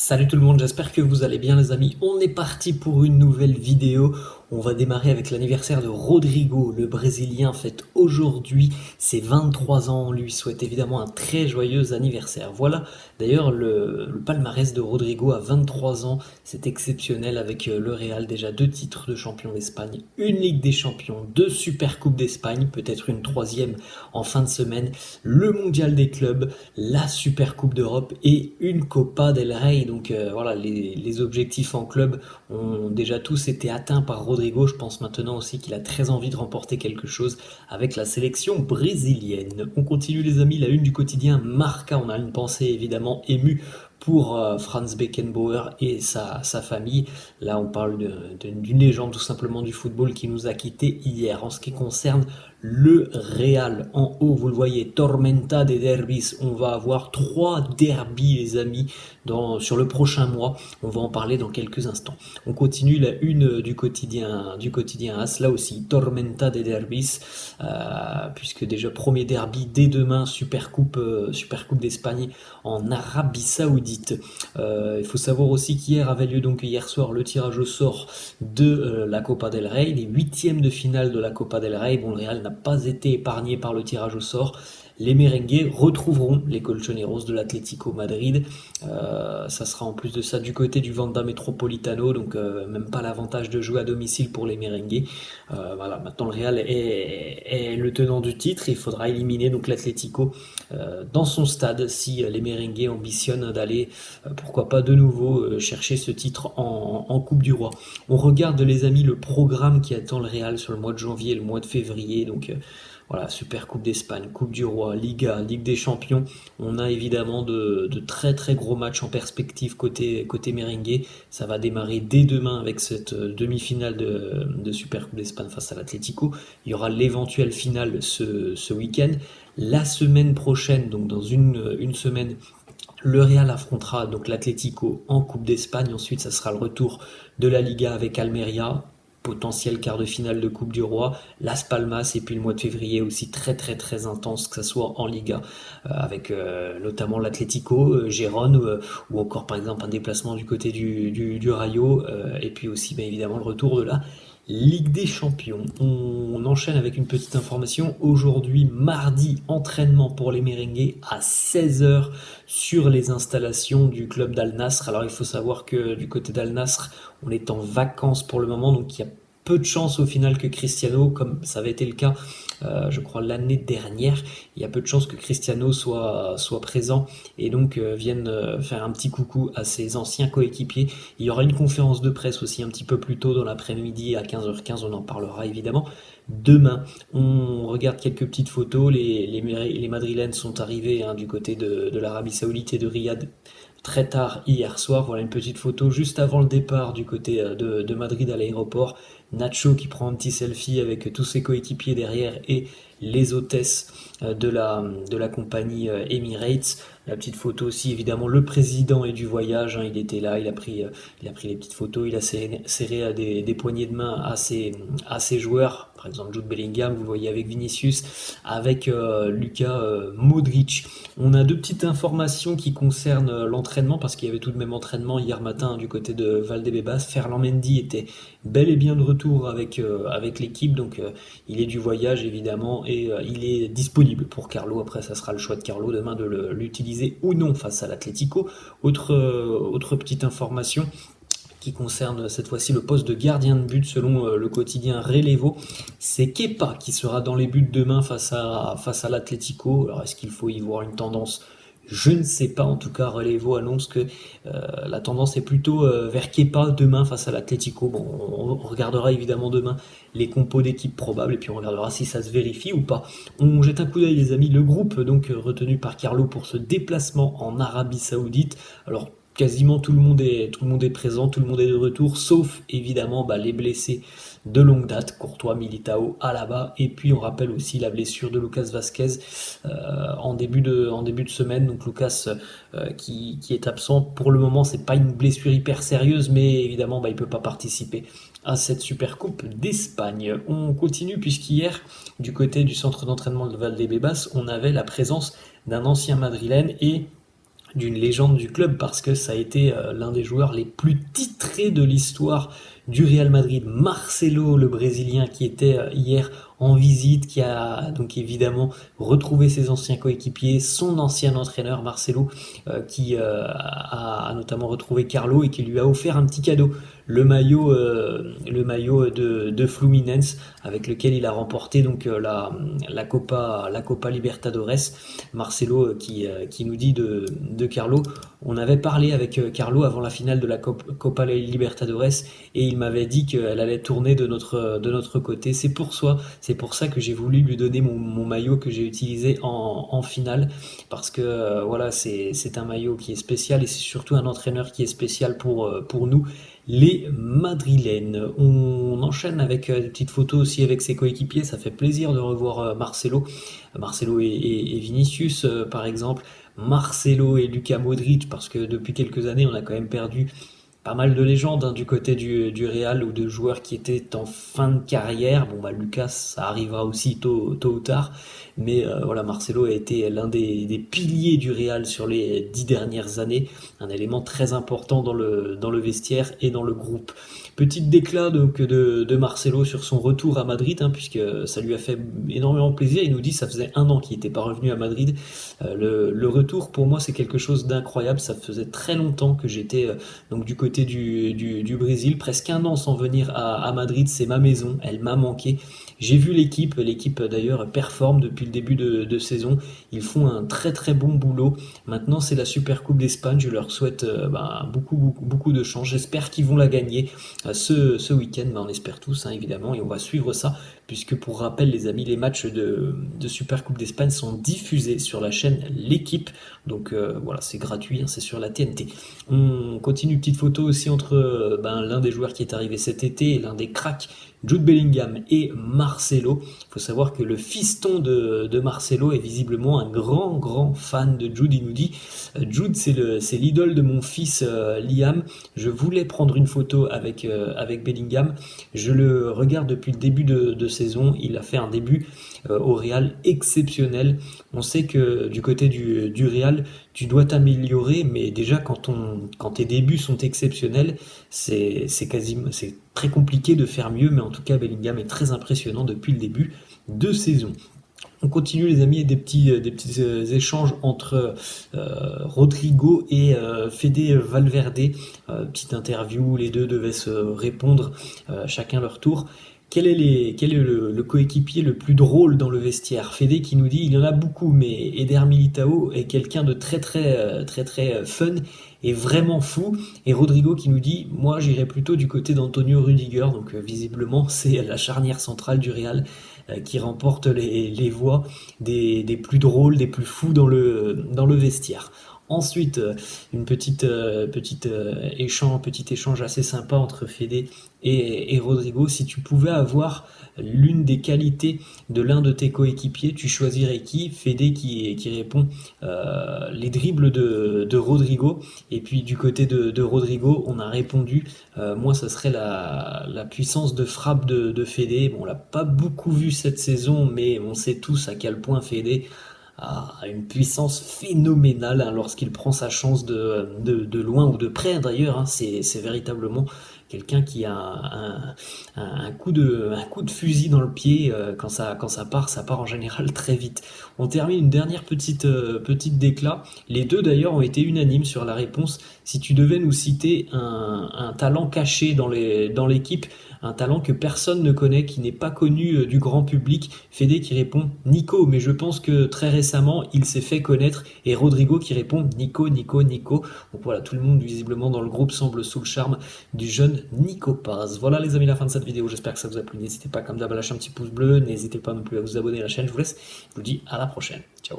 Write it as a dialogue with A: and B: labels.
A: Salut tout le monde, j'espère que vous allez bien les amis. On est parti pour une nouvelle vidéo. On va démarrer avec l'anniversaire de Rodrigo, le Brésilien fête aujourd'hui ses 23 ans. On lui souhaite évidemment un très joyeux anniversaire. Voilà d'ailleurs le palmarès de Rodrigo à 23 ans. C'est exceptionnel avec le Real, déjà deux titres de champion d'Espagne, une Ligue des Champions, deux Super Coupes d'Espagne, peut-être une troisième en fin de semaine, le Mondial des clubs, la Super Coupe d'Europe et une Copa del Rey. Donc voilà, les objectifs en club ont déjà tous été atteints par Rodrigo. Je pense maintenant aussi qu'il a très envie de remporter quelque chose avec la sélection brésilienne. On continue les amis, la une du quotidien Marca. On a une pensée évidemment émue pour Franz Beckenbauer et sa famille. Là, on parle d'une légende tout simplement du football qui nous a quittés hier. En ce qui concerne le Real, en haut, vous le voyez, Tormenta de Derbis. On va avoir 3 derbys, les amis, sur le prochain mois. On va en parler dans quelques instants. On continue la une du quotidien AS, là aussi, Tormenta de Derbis, puisque déjà premier derby dès demain, Super Coupe d'Espagne en Arabie Saoudite. Il faut savoir aussi qu'hier avait lieu donc hier soir le tirage au sort de la Copa del Rey, les huitièmes de finale de la Copa del Rey. Bon, le Real n'a pas été épargné par le tirage au sort. Les merengues retrouveront les colchoneros de l'Atlético Madrid. Ça sera en plus de ça du côté du Wanda Metropolitano, donc même pas l'avantage de jouer à domicile pour les merengues. Voilà, maintenant le Real est le tenant du titre. Il faudra éliminer donc l'Atlético dans son stade si les merengues ambitionnent d'aller, pourquoi pas de nouveau, chercher ce titre en Coupe du Roi. On regarde les amis le programme qui attend le Real sur le mois de janvier et le mois de février. Donc voilà, Super Coupe d'Espagne, Coupe du Roi, Liga, Ligue des Champions. On a évidemment de très très gros matchs en perspective côté merengue. Ça va démarrer dès demain avec cette demi-finale de Super Coupe d'Espagne face à l'Atlético. Il y aura l'éventuelle finale ce week-end. La semaine prochaine, donc dans une semaine, le Real affrontera donc l'Atlético en Coupe d'Espagne. Ensuite, ça sera le retour de la Liga avec Almeria, potentiel quart de finale de Coupe du Roi, Las Palmas, et puis le mois de février aussi très très très intense, que ce soit en Liga, avec notamment l'Atlético, Gérone, ou encore par exemple un déplacement du côté du Rayo, et puis aussi bien évidemment le retour de la Ligue des Champions. On enchaîne avec une petite information. Aujourd'hui, mardi, entraînement pour les merengues à 16 h sur les installations du club d'Al Nassr. Alors il faut savoir que du côté d'Al Nassr, on est en vacances pour le moment, donc il y a peu de chances au final que Cristiano, comme ça avait été le cas, je crois l'année dernière, il y a peu de chances que Cristiano soit présent et donc vienne faire un petit coucou à ses anciens coéquipiers. Il y aura une conférence de presse aussi un petit peu plus tôt dans l'après-midi à 15h15, on en parlera évidemment. Demain, on regarde quelques petites photos. Les Madrilènes sont arrivés du côté de l'Arabie Saoudite et de Riyad très tard hier soir. Voilà une petite photo juste avant le départ du côté de Madrid à l'aéroport. Nacho qui prend un petit selfie avec tous ses coéquipiers derrière et les hôtesses de la compagnie Emirates. La petite photo aussi, évidemment, le président est du voyage, il était là, il a pris les petites photos, il a serré des poignées de main à ses joueurs, par exemple Jude Bellingham, vous le voyez avec Vinicius, avec Luka Modric. On a deux petites informations qui concernent l'entraînement, parce qu'il y avait tout de même entraînement hier matin du côté de Valdebebas. Ferland Mendy était bel et bien de retour avec l'équipe, donc il est du voyage évidemment, et il est disponible pour Carlo. Après, ça sera le choix de Carlo demain de l'utiliser ou non face à l'Atlético. Autre petite information qui concerne cette fois-ci le poste de gardien de but selon le quotidien Relevo. C'est Kepa qui sera dans les buts demain face à l'Atlético. Alors est-ce qu'il faut y voir une tendance? Je ne sais pas, en tout cas Relevo annonce que la tendance est plutôt vers Kepa demain face à l'Atlético. Bon, on regardera évidemment demain les compos d'équipe probables et puis on regardera si ça se vérifie ou pas. On jette un coup d'œil les amis, le groupe donc retenu par Carlo pour ce déplacement en Arabie Saoudite. Alors quasiment tout le monde est présent, tout le monde est de retour, sauf évidemment les blessés de longue date, Courtois, Militao, Alaba, et puis on rappelle aussi la blessure de Lucas Vasquez en début de semaine. Donc Lucas qui est absent pour le moment, c'est pas une blessure hyper sérieuse, mais évidemment il peut pas participer à cette Super Coupe d'Espagne. On continue puisqu'hier, du côté du centre d'entraînement de Valdebebas, on avait la présence d'un ancien madrilène et d'une légende du club parce que ça a été l'un des joueurs les plus titrés de l'histoire du Real Madrid. Marcelo, le Brésilien qui était hier en visite, qui a donc évidemment retrouvé ses anciens coéquipiers, son ancien entraîneur Marcelo, qui a notamment retrouvé Carlo et qui lui a offert un petit cadeau, le maillot de Fluminense avec lequel il a remporté donc la Copa Libertadores. Marcelo qui nous dit de Carlo, on avait parlé avec Carlo avant la finale de la Copa Libertadores et il m'avait dit qu'elle allait tourner de notre côté. C'est pour ça que j'ai voulu lui donner mon maillot que j'ai utilisé en finale parce que voilà, c'est un maillot qui est spécial et c'est surtout un entraîneur qui est spécial pour nous les Madrilènes. On enchaîne avec des petites photos aussi avec ses coéquipiers, ça fait plaisir de revoir Marcelo et Vinicius par exemple, Marcelo et Luka Modric, parce que depuis quelques années on a quand même perdu pas mal de légendes du côté du Real ou de joueurs qui étaient en fin de carrière. Bon bah Lucas, ça arrivera aussi tôt ou tard, mais voilà, Marcelo a été l'un des piliers du Real sur les 10 dernières années, un élément très important dans le vestiaire et dans le groupe. Petite déclat donc de Marcelo sur son retour à Madrid, puisque ça lui a fait énormément plaisir. Il nous dit que ça faisait 1 an qu'il n'était pas revenu à Madrid. Le retour pour moi c'est quelque chose d'incroyable. Ça faisait très longtemps que j'étais donc du côté du Brésil, presque 1 an sans venir à Madrid. C'est ma maison, elle m'a manqué. J'ai vu l'équipe d'ailleurs performe depuis le début de saison. Ils font un très très bon boulot. Maintenant c'est la Super Coupe d'Espagne. Je leur souhaite beaucoup de chance. J'espère qu'ils vont la gagner ce week-end. On espère tous évidemment et on va suivre ça puisque pour rappel les amis, les matchs de Super Coupe d'Espagne sont diffusés sur la chaîne L'Équipe. Donc voilà, c'est gratuit, c'est sur la TNT. On continue, petite photo aussi entre l'un des joueurs qui est arrivé cet été et l'un des cracks, Jude Bellingham et Marcelo. Il faut savoir que le fiston de Marcelo est visiblement un grand fan de Jude. Il nous dit Jude c'est l'idole de mon fils Liam. Je voulais prendre une photo avec Bellingham. Je le regarde depuis le début de saison. Il a fait un début au Real exceptionnel. On sait que du côté du Real, tu dois t'améliorer, mais déjà quand tes débuts sont exceptionnels, c'est très compliqué de faire mieux, mais en tout cas Bellingham est très impressionnant depuis le début de saison. On continue les amis, des petits échanges entre Rodrigo et Fede Valverde, petite interview, les deux devaient se répondre chacun leur tour. Quel est le coéquipier le plus drôle dans le vestiaire? Fede qui nous dit il y en a beaucoup, mais Eder Militao est quelqu'un de très fun et vraiment fou. Et Rodrigo qui nous dit moi j'irais plutôt du côté d'Antonio Rudiger. Donc visiblement c'est la charnière centrale du Real qui remporte les voix des plus drôles, des plus fous dans le vestiaire. Ensuite, une petit échange assez sympa entre Fede et Rodrigo. Si tu pouvais avoir l'une des qualités de l'un de tes coéquipiers, tu choisirais qui? Fede qui répond les dribbles de Rodrigo. Et puis du côté de Rodrigo, on a répondu moi ça serait la puissance de frappe de Fede. Bon, on l'a pas beaucoup vu cette saison, mais on sait tous à quel point Fede a une puissance phénoménale lorsqu'il prend sa chance de loin ou de près d'ailleurs. C'est véritablement quelqu'un qui a un coup de fusil dans le pied. Quand ça part en général très vite. On termine une dernière petite déclat. Les deux d'ailleurs ont été unanimes sur la réponse. Si tu devais nous citer un talent caché dans l'équipe, un talent que personne ne connaît, qui n'est pas connu du grand public, Fede qui répond Nico, mais je pense que très récemment il s'est fait connaître, et Rodrigo qui répond Nico. Donc voilà, tout le monde visiblement dans le groupe semble sous le charme du jeune Nico Paz. Voilà les amis, la fin de cette vidéo, j'espère que ça vous a plu. N'hésitez pas comme d'hab à lâcher un petit pouce bleu, n'hésitez pas non plus à vous abonner à la chaîne. Je vous laisse, je vous dis à la prochaine. Ciao.